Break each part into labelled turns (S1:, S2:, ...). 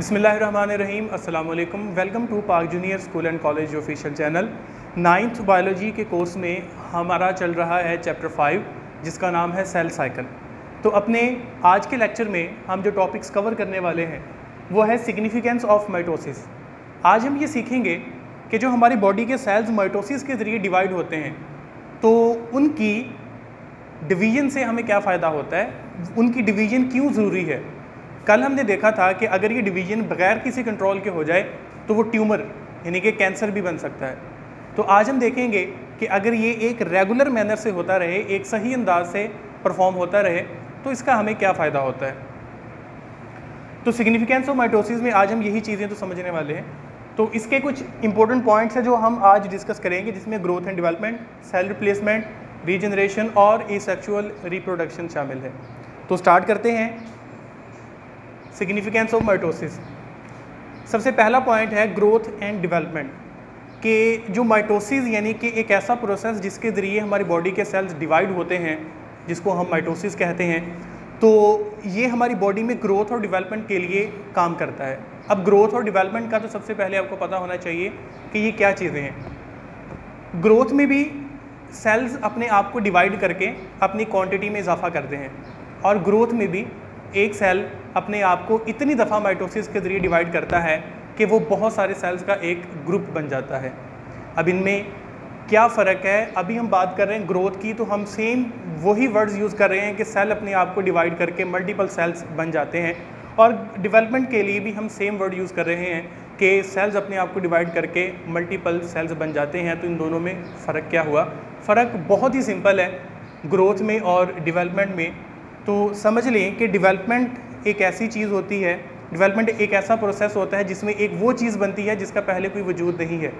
S1: बिस्मिल्लाहिर्रहमानिर्रहीम अस्सलाम वालेकुम। वेलकम टू पाक junior school and college official channel. 9th biology के कोर्स में हमारा चल रहा है चैप्टर 5 जिसका नाम है सेल साइकिल। तो अपने आज के लेक्चर में हम जो टॉपिक्स कवर करने वाले हैं वो है सिग्निफिकेंस ऑफ माइटोसिस। आज हम ये सीखेंगे कि जो हमारी बॉडी के सेल्स माइटोसिस के ज़रिए डिवाइड होते हैं तो उनकी डिवीज़न से हमें क्या फ़ायदा होता है, उनकी डिवीज़न क्यों ज़रूरी है। कल हमने देखा था कि अगर ये डिवीज़न बगैर किसी कंट्रोल के हो जाए तो वो ट्यूमर यानी कि कैंसर भी बन सकता है। तो आज हम देखेंगे कि अगर ये एक रेगुलर मैनर से होता रहे, एक सही अंदाज से परफॉर्म होता रहे तो इसका हमें क्या फ़ायदा होता है। तो सिग्निफिकेंस ऑफ माइटोसिस में आज हम यही चीज़ें तो समझने वाले हैं। तो इसके कुछ इंपॉर्टेंट पॉइंट्स हैं जो हम आज डिस्कस करेंगे, जिसमें growth and development, cell replacement, regeneration और एसेक्सुअल रिप्रोडक्शन शामिल है। तो स्टार्ट करते हैं। सिग्निफिकेंस ऑफ माइटोसिस, सबसे पहला पॉइंट है ग्रोथ एंड डेवलपमेंट कि जो माइटोसिस यानी कि एक ऐसा प्रोसेस जिसके ज़रिए हमारी बॉडी के सेल्स डिवाइड होते हैं, जिसको हम माइटोसिस कहते हैं, तो ये हमारी बॉडी में ग्रोथ और डेवलपमेंट के लिए काम करता है। अब ग्रोथ और डेवलपमेंट का तो सबसे पहले आपको पता होना चाहिए कि ये क्या चीज़ें हैं। ग्रोथ में भी सेल्स अपने आप को डिवाइड करके अपनी क्वांटिटी में इजाफा करते हैं, और ग्रोथ में भी एक सेल अपने आप को इतनी दफ़ा माइटोसिस के ज़रिए डिवाइड करता है कि वो बहुत सारे सेल्स का एक ग्रुप बन जाता है। अब इनमें क्या फ़र्क है, अभी हम बात कर रहे हैं ग्रोथ की, तो हम सेम वही वर्ड्स यूज़ कर रहे हैं कि सेल अपने आप को डिवाइड करके मल्टीपल सेल्स बन जाते हैं, और डेवलपमेंट के लिए भी हम सेम वर्ड यूज़ कर रहे हैं कि सेल्स अपने आप को डिवाइड करके मल्टीपल सेल्स बन जाते हैं। तो इन दोनों में फ़र्क क्या हुआ? फ़र्क बहुत ही सिंपल है ग्रोथ में और डेवलपमेंट में। तो समझ लें कि डेवलपमेंट एक ऐसी चीज़ होती है, डेवलपमेंट एक ऐसा प्रोसेस होता है जिसमें एक वो चीज़ बनती है जिसका पहले कोई वजूद नहीं है,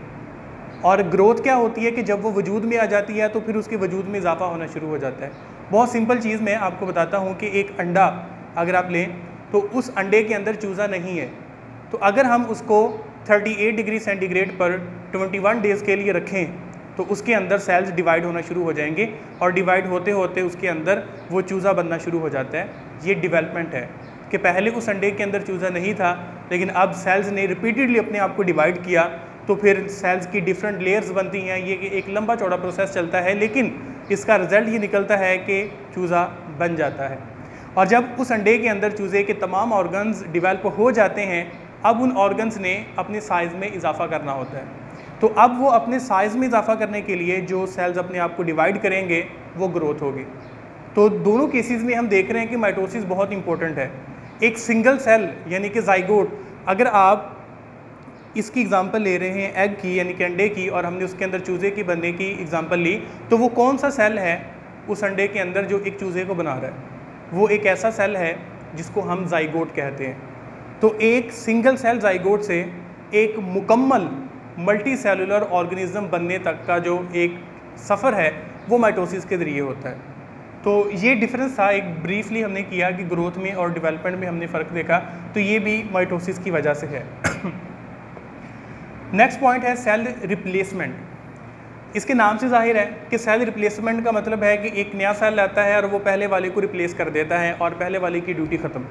S1: और ग्रोथ क्या होती है कि जब वो वजूद में आ जाती है तो फिर उसके वजूद में इजाफा होना शुरू हो जाता है। बहुत सिंपल चीज़ मैं आपको बताता हूँ कि एक अंडा अगर आप लें तो उस अंडे के अंदर चूज़ा नहीं है, तो अगर हम उसको 38 डिग्री सेंटीग्रेड पर 21 डेज़ के लिए रखें तो उसके अंदर सेल्स डिवाइड होना शुरू हो जाएंगे, और डिवाइड होते होते उसके अंदर वो चूज़ा बनना शुरू हो जाता है। ये डेवलपमेंट है कि पहले उस अंडे के अंदर चूज़ा नहीं था, लेकिन अब सेल्स ने रिपीटेडली अपने आप को डिवाइड किया तो फिर सेल्स की डिफरेंट लेयर्स बनती हैं। ये एक लंबा चौड़ा प्रोसेस चलता है, लेकिन इसका रिज़ल्ट ये निकलता है कि चूज़ा बन जाता है। और जब उस अंडे के अंदर चूज़े के तमाम ऑर्गन्स डिवेल्प हो जाते हैं, अब उन ऑर्गन्स ने अपने साइज़ में इजाफा करना होता है। तो अब वो अपने साइज़ में इजाफा करने के लिए जो सेल्स अपने आप को डिवाइड करेंगे वो ग्रोथ होगी। तो दोनों केसेस में हम देख रहे हैं कि माइटोसिस बहुत इंपॉर्टेंट है। एक सिंगल सेल यानी कि जाइगोट, अगर आप इसकी एग्जांपल ले रहे हैं एग की यानी कि अंडे की, और हमने उसके अंदर चूज़े की बनने की एग्जांपल ली, तो वो कौन सा सेल है उस अंडे के अंदर जो एक चूज़े को बना रहा है? वो एक ऐसा सेल है जिसको हम जाइगोट कहते हैं। तो एक सिंगल सेल जाइगोट से एक मुकम्मल मल्टी सेलुलर ऑर्गेनिज्म बनने तक का जो एक सफ़र है वो माइटोसिस के ज़रिए होता है। तो ये डिफरेंस था, एक ब्रीफली हमने किया कि ग्रोथ में और डेवलपमेंट में हमने फ़र्क देखा, तो ये भी माइटोसिस की वजह से है। नेक्स्ट पॉइंट है सेल रिप्लेसमेंट। इसके नाम से जाहिर है कि सेल रिप्लेसमेंट का मतलब है कि एक नया सेल आता है और वो पहले वाले को रिप्लेस कर देता है और पहले वाले की ड्यूटी ख़त्म।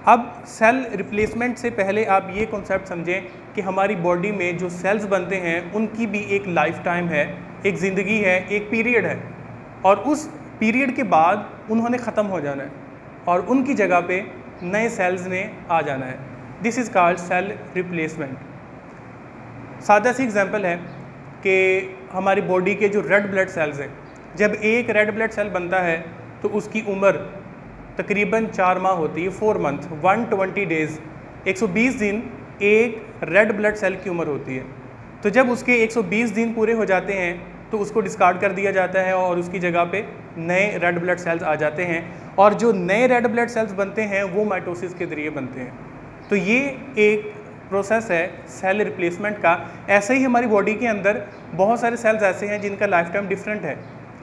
S1: अब सेल रिप्लेसमेंट से पहले आप ये कॉन्सेप्ट समझें कि हमारी बॉडी में जो सेल्स बनते हैं उनकी भी एक लाइफ टाइम है, एक ज़िंदगी है, एक पीरियड है, और उस पीरियड के बाद उन्होंने ख़त्म हो जाना है और उनकी जगह पे नए सेल्स ने आ जाना है। This is called cell replacement. सादा सी एग्जांपल है कि हमारी बॉडी के जो रेड ब्लड सेल्स हैं, जब एक रेड ब्लड सेल बनता है तो उसकी उम्र तकरीबन 4 माह होती है, 4 मंथ, 120 डेज़, 120 दिन एक रेड ब्लड सेल की उम्र होती है। तो जब उसके 120 दिन पूरे हो जाते हैं तो उसको डिस्कार्ड कर दिया जाता है और उसकी जगह पे नए रेड ब्लड सेल्स आ जाते हैं, और जो नए रेड ब्लड सेल्स बनते हैं वो माइटोसिस के ज़रिए बनते हैं। तो ये एक प्रोसेस है सेल रिप्लेसमेंट का। ऐसे ही हमारी बॉडी के अंदर बहुत सारे सेल्स ऐसे हैं जिनका लाइफ टाइम डिफरेंट है।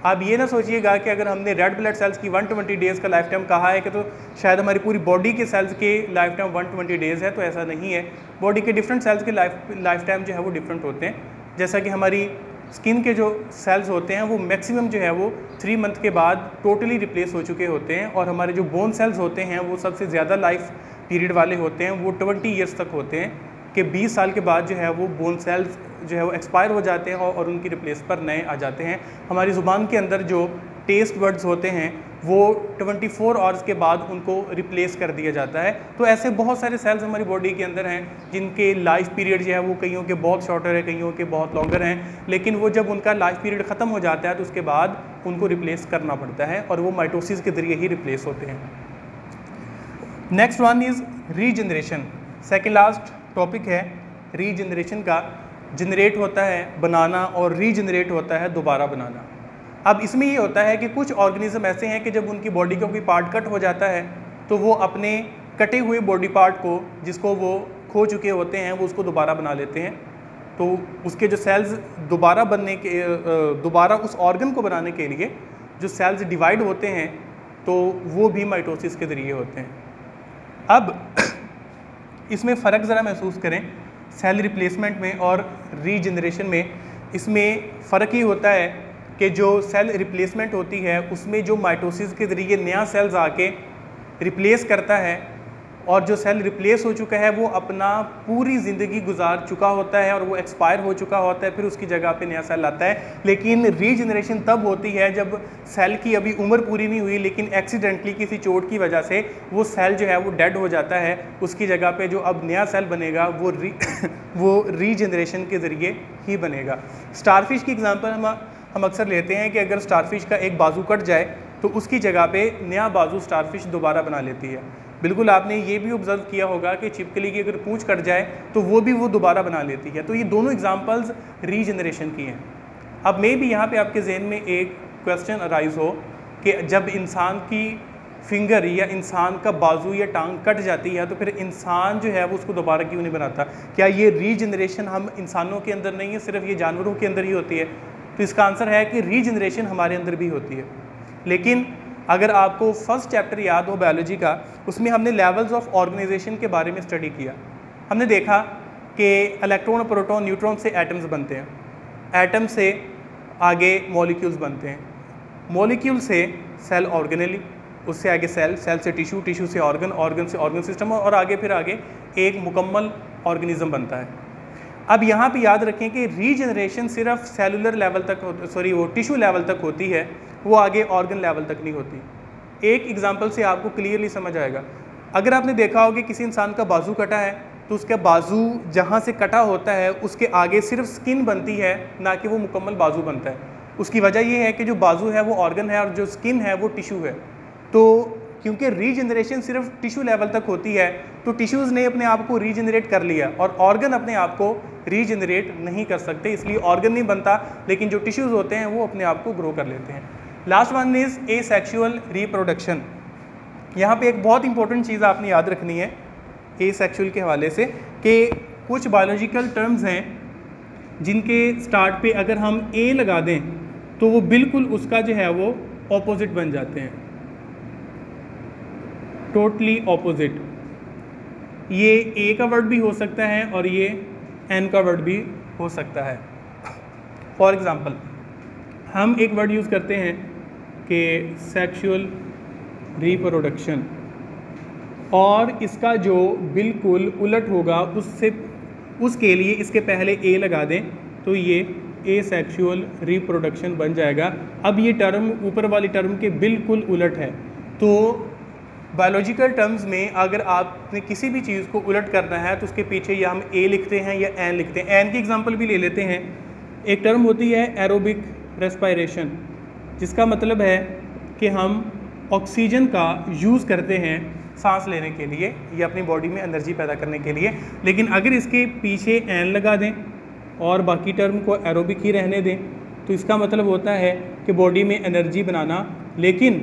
S1: आप ये ना सोचिएगा कि अगर हमने रेड ब्लड सेल्स की 120 डेज़ का लाइफ टाइम कहा है कि तो शायद हमारी पूरी बॉडी के सेल्स के लाइफ टाइम 120 डेज़ है, तो ऐसा नहीं है। बॉडी के डिफरेंट सेल्स के लाइफ टाइम जो है वो डिफरेंट होते हैं। जैसा कि हमारी स्किन के जो सेल्स होते हैं वो मैक्सिमम जो है वो 3 मंथ के बाद टोटली रिप्लेस हो चुके होते हैं, और हमारे जो बोन सेल्स होते हैं वो सबसे ज़्यादा लाइफ पीरियड वाले होते हैं वो 20 ईयर्स तक होते हैं, कि 20 साल के बाद जो है वो बोन सेल्स जो है वो एक्सपायर हो जाते हैं और उनकी रिप्लेस पर नए आ जाते हैं। हमारी ज़ुबान के अंदर जो टेस्ट वर्ड्स होते हैं वो 24 आवर्स के बाद उनको रिप्लेस कर दिया जाता है। तो ऐसे बहुत सारे सेल्स हमारी बॉडी के अंदर हैं जिनके लाइफ पीरियड जो है वो कईयों के बहुत शॉर्टर है, कईयों के बहुत लॉन्गर हैं, लेकिन वो जब उनका लाइफ पीरियड ख़त्म हो जाता है तो उसके बाद उनको रिप्लेस करना पड़ता है और वो माइटोसिस के ज़रिए ही रिप्लेस होते हैं। Next one is regeneration. Second last topic है रीजनरेशन का। जनरेट होता है बनाना और रीजनरेट होता है दोबारा बनाना। अब इसमें ये होता है कि कुछ ऑर्गेनिज्म ऐसे हैं कि जब उनकी बॉडी का कोई पार्ट कट हो जाता है तो वो अपने कटे हुए बॉडी पार्ट को, जिसको वो खो चुके होते हैं, वो उसको दोबारा बना लेते हैं। तो उसके जो सेल्स दोबारा बनने के दोबारा उस ऑर्गन को बनाने के लिए जो सेल्स डिवाइड होते हैं तो वो भी माइटोसिस के ज़रिए होते हैं। अब इसमें फ़र्क ज़रा महसूस करें सेल रिप्लेसमेंट में और रीजनरेशन में। इसमें फ़र्क ये होता है कि जो सेल रिप्लेसमेंट होती है उसमें जो माइटोसिस के ज़रिए नया सेल्स आके रिप्लेस करता है, और जो सेल रिप्लेस हो चुका है वो अपना पूरी ज़िंदगी गुजार चुका होता है और वो एक्सपायर हो चुका होता है, फिर उसकी जगह पे नया सेल आता है। लेकिन रीजनरेशन तब होती है जब सेल की अभी उम्र पूरी नहीं हुई, लेकिन एक्सीडेंटली किसी चोट की वजह से वो सेल जो है वो डेड हो जाता है। उसकी जगह पे जो अब नया सेल बनेगा वो रीजनरेशन के ज़रिए ही बनेगा। स्टारफिश की एग्जाम्पल हम अक्सर लेते हैं कि अगर स्टारफिश का एक बाजू कट जाए तो उसकी जगह पे नया बाजू स्टारफिश दोबारा बना लेती है। बिल्कुल आपने ये भी ऑब्जर्व किया होगा कि छिपकली की अगर पूंछ कट जाए तो वो दोबारा बना लेती है। तो ये दोनों एग्जांपल्स रीजनरेशन की हैं। अब मे भी यहाँ पे आपके जहन में एक क्वेश्चन अराइज हो कि जब इंसान की फिंगर या इंसान का बाजू या टांग कट जाती है तो फिर इंसान जो है वो उसको दोबारा क्यों नहीं बनाता? क्या ये रीजनरेशन हम इंसानों के अंदर नहीं है, सिर्फ ये जानवरों के अंदर ही होती है? तो इसका आंसर है कि रीजनरेशन हमारे अंदर भी होती है। लेकिन अगर आपको फर्स्ट चैप्टर याद हो बायोलॉजी का, उसमें हमने लेवल्स ऑफ ऑर्गेनाइजेशन के बारे में स्टडी किया। हमने देखा कि इलेक्ट्रॉन, प्रोटॉन, न्यूट्रॉन से एटम्स बनते हैं, एटम से आगे मॉलिक्यूल्स बनते हैं, मॉलिक्यूल से सेल ऑर्गेनेली, उससे आगे सेल, सेल से टिश्यू, टिश्यू से ऑर्गन, ऑर्गन से ऑर्गन सिस्टम और आगे फिर आगे एक मुकम्मल ऑर्गेनिज्म बनता है। अब यहाँ पे याद रखें कि रीजनरेशन सिर्फ सेलुलर लेवल तक वो टिश्यू लेवल तक होती है, वो आगे ऑर्गन लेवल तक नहीं होती। एक एग्जांपल से आपको क्लियरली समझ आएगा। अगर आपने देखा हो कि किसी इंसान का बाजू कटा है तो उसका बाजू जहाँ से कटा होता है उसके आगे सिर्फ स्किन बनती है, ना कि वो मुकम्मल बाजू बनता है। उसकी वजह ये है कि जो बाजू है वो ऑर्गन है और जो स्किन है वो टिश्यू है। तो क्योंकि रीजनरेशन सिर्फ टिश्यू लेवल तक होती है तो टिश्यूज़ ने अपने आप को रीजनरेट कर लिया और ऑर्गन अपने आप को रीजनरेट नहीं कर सकते, इसलिए ऑर्गन नहीं बनता, लेकिन जो टिश्यूज़ होते हैं वो अपने आप को ग्रो कर लेते हैं। Last one is asexual reproduction. यहाँ पे एक बहुत इंपॉर्टेंट चीज़ आपने याद रखनी है एसेक्सुअल के हवाले से कि कुछ बायोलॉजिकल टर्म्स हैं जिनके स्टार्ट पे अगर हम ए लगा दें तो वो बिल्कुल उसका जो है वो ऑपोजिट बन जाते हैं, टोटली ऑपोजिट। ये ए का वर्ड भी हो सकता है और ये एन का वर्ड भी हो सकता है। फॉर एग्ज़ाम्पल हम एक वर्ड यूज़ करते हैं कि सेक्सुअल रिप्रोडक्शन, और इसका जो बिल्कुल उलट होगा उसके लिए इसके पहले ए लगा दें तो ये एसेक्सुअल रिप्रोडक्शन बन जाएगा। अब ये टर्म ऊपर वाली टर्म के बिल्कुल उलट है। तो बायोलॉजिकल टर्म्स में अगर आपने किसी भी चीज़ को उलट करना है तो उसके पीछे या हम ए लिखते हैं या एन लिखते हैं। एन की एग्जांपल भी ले लेते हैं। एक टर्म होती है एरोबिक रेस्पिरेशन, जिसका मतलब है कि हम ऑक्सीजन का यूज़ करते हैं सांस लेने के लिए या अपनी बॉडी में एनर्जी पैदा करने के लिए, लेकिन अगर इसके पीछे एन लगा दें और बाकी टर्म को एरोबिक ही रहने दें तो इसका मतलब होता है कि बॉडी में एनर्जी बनाना लेकिन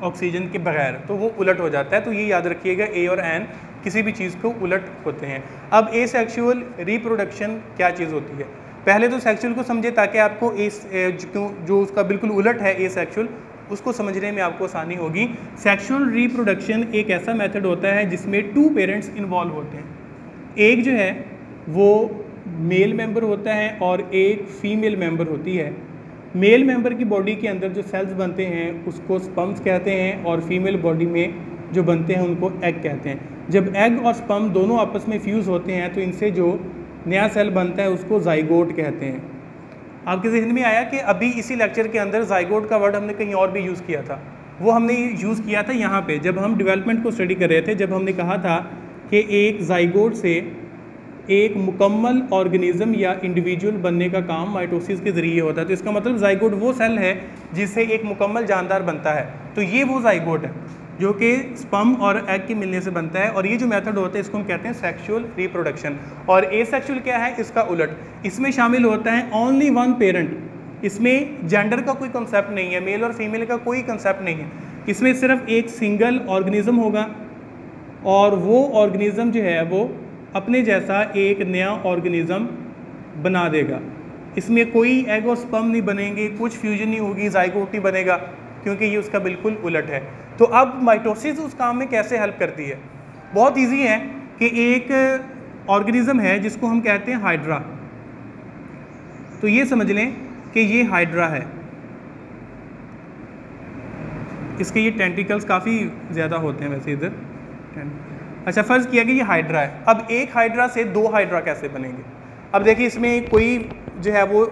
S1: ऑक्सीजन के बगैर, तो वो उलट हो जाता है। तो ये याद रखिएगा ए और एन किसी भी चीज़ को उलट होते हैं। अब एसेक्सुअल रिप्रोडक्शन क्या चीज़ होती है? पहले तो सेक्सुअल को समझे ताकि आपको जो उसका बिल्कुल उलट है एसेक्सुअल, उसको समझने में आपको आसानी होगी। सेक्सुअल रिप्रोडक्शन एक ऐसा मेथड होता है जिसमें 2 पेरेंट्स इन्वॉल्व होते हैं। एक जो है वो मेल मेंबर होता है और एक फीमेल मेंबर होती है। मेल मेंबर की बॉडी के अंदर जो सेल्स बनते हैं उसको स्पर्म्स कहते हैं और फीमेल बॉडी में जो बनते हैं उनको एग कहते हैं। जब एग और स्पर्म दोनों आपस में फ्यूज़ होते हैं तो इनसे जो नया सेल बनता है उसको जाइगोट कहते हैं। आपके जहन में आया कि अभी इसी लेक्चर के अंदर जाइगोट का वर्ड हमने कहीं और भी यूज़ किया था, वो हमने यूज़ किया था यहाँ पे जब हम डेवलपमेंट को स्टडी कर रहे थे, जब हमने कहा था कि एक जाइगोट से एक मुकम्मल ऑर्गेनिज्म या इंडिविजुअल बनने का काम माइटोसिस के ज़रिए होता है। तो इसका मतलब जाइगोट वो सेल है जिससे एक मुकम्मल जानदार बनता है। तो ये वो जाइगोट है जो कि स्पर्म और एग के मिलने से बनता है। और ये जो मेथड होता है इसको हम कहते हैं सेक्सुअल रिप्रोडक्शन। और एसेक्सुअल क्या है, इसका उलट, इसमें शामिल होता है ओनली वन पेरेंट। इसमें जेंडर का कोई कंसेप्ट नहीं है, मेल और फीमेल का कोई कंसेप्ट नहीं है। इसमें सिर्फ एक सिंगल ऑर्गेनिज्म होगा और वो ऑर्गेनिज्म जो है वो अपने जैसा एक नया ऑर्गेनिज्म बना देगा। इसमें कोई एग और स्पर्म नहीं बनेंगे, कुछ फ्यूजन नहीं होगी, जाइगोट नहीं बनेगा, क्योंकि ये उसका बिल्कुल उलट है। तो अब माइटोसिस उस काम में कैसे हेल्प करती है? बहुत इजी है कि एक ऑर्गेनिज्म है जिसको हम कहते हैं हाइड्रा। तो ये समझ लें कि ये हाइड्रा है, इसके ये टेंटिकल्स काफ़ी ज़्यादा होते हैं वैसे इधर। अच्छा, फ़र्ज़ किया कि ये हाइड्रा है। अब एक हाइड्रा से दो हाइड्रा कैसे बनेंगे? अब देखिए इसमें कोई जो है वो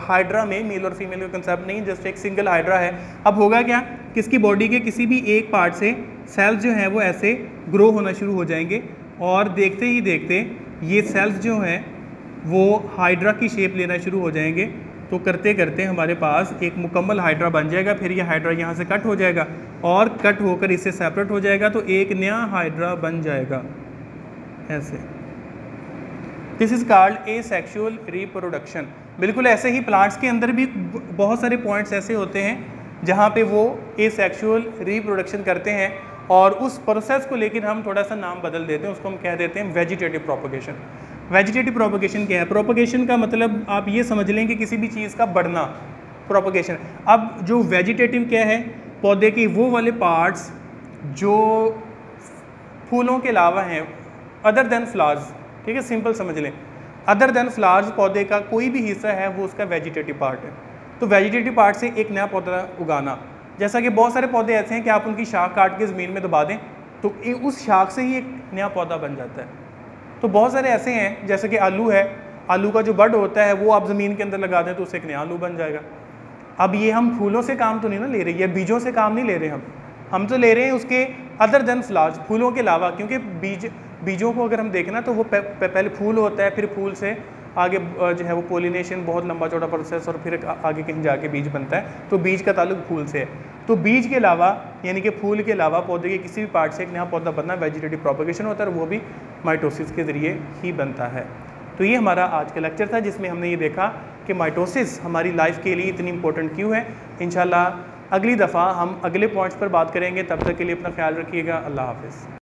S1: हाइड्रा में मेल और फीमेल का कंसेप्ट नहीं, जस्ट एक सिंगल हाइड्रा है। अब होगा क्या, किसकी बॉडी के किसी भी एक पार्ट से सेल्स जो हैं वो ऐसे ग्रो होना शुरू हो जाएंगे और देखते ही देखते ये सेल्स जो हैं वो हाइड्रा की शेप लेना शुरू हो जाएंगे। तो करते करते हमारे पास एक मुकम्मल हाइड्रा बन जाएगा। फिर ये हाइड्रा यहाँ से कट हो जाएगा और कट होकर इससे सेपरेट हो जाएगा, तो एक नया हाइड्रा बन जाएगा ऐसे। This is called asexual reproduction. बिल्कुल ऐसे ही प्लांट्स के अंदर भी बहुत सारे पॉइंट्स ऐसे होते हैं जहाँ पे वो एसेक्सुअल रिप्रोडक्शन करते हैं, और उस प्रोसेस को लेकर हम थोड़ा सा नाम बदल देते हैं, उसको हम कह देते हैं वेजिटेटिव प्रोपगेशन। वेजिटेटिव प्रोपगेशन क्या है? प्रोपगेशन का मतलब आप ये समझ लें कि किसी भी चीज़ का बढ़ना, प्रोपगेशन। अब जो वेजिटेटिव क्या है, पौधे के वो वाले पार्ट्स जो फूलों के अलावा हैं, अदर देन फ्लावर्स, ठीक है, सिंपल समझ लें, अदर देन फ्लावर्स पौधे का कोई भी हिस्सा है वो उसका वेजिटेटिव पार्ट है। तो वेजिटेटिव पार्ट से एक नया पौधा उगाना, जैसा कि बहुत सारे पौधे ऐसे हैं कि आप उनकी शाख काट के ज़मीन में दबा दें तो उस शाख से ही एक नया पौधा बन जाता है। तो बहुत सारे ऐसे हैं, जैसे कि आलू है, आलू का जो बड होता है वो आप ज़मीन के अंदर लगा दें तो उससे एक नया आलू बन जाएगा। अब ये हम फूलों से काम तो नहीं ना ले रहे, ये बीजों से काम नहीं ले रहे हम तो ले रहे हैं उसके अदर देन फ्लावर्स, फूलों के अलावा, क्योंकि बीजों को अगर हम देखें तो वो पहले फूल होता है, फिर फूल से आगे जो है वो पोलिनेशन, बहुत लंबा चौड़ा प्रोसेस, और फिर आगे कहीं जाके बीज बनता है। तो बीज का ताल्लुक फूल से है। तो बीज के अलावा यानी कि फूल के अलावा पौधे के किसी भी पार्ट से एक नया पौधा बनना वेजिटेटिव प्रोपगेशन होता है, और वो भी माइटोसिस के ज़रिए ही बनता है। तो ये हमारा आज का लेक्चर था जिसमें हमने ये देखा कि माइटोसिस हमारी लाइफ के लिए इतनी इंपॉर्टेंट क्यों है। इंशाल्लाह अगली दफ़ा हम अगले पॉइंट्स पर बात करेंगे। तब तक के लिए अपना ख्याल रखिएगा। अल्लाह हाफ़िज़।